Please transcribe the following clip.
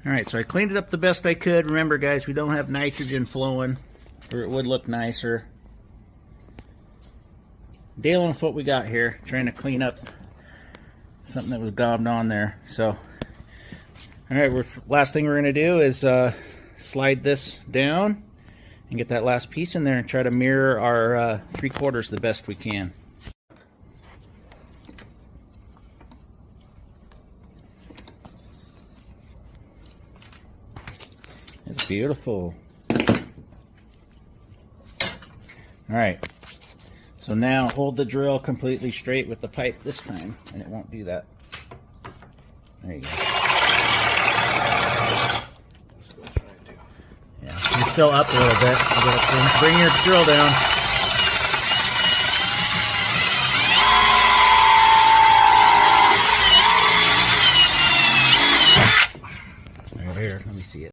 All right, so I cleaned it up the best I could. Remember, guys, we don't have nitrogen flowing, or it would look nicer. Dealing with what we got here, trying to clean up something that was gobbed on there. So, all right, last thing we're going to do is slide this down and get that last piece in there and try to mirror our 3/4 the best we can. It's beautiful. All right, so now hold the drill completely straight with the pipe this time, and it won't do that. There you go. Still trying to. Yeah, you're still up a little bit. You gotta bring your drill down. Right here, let me see it.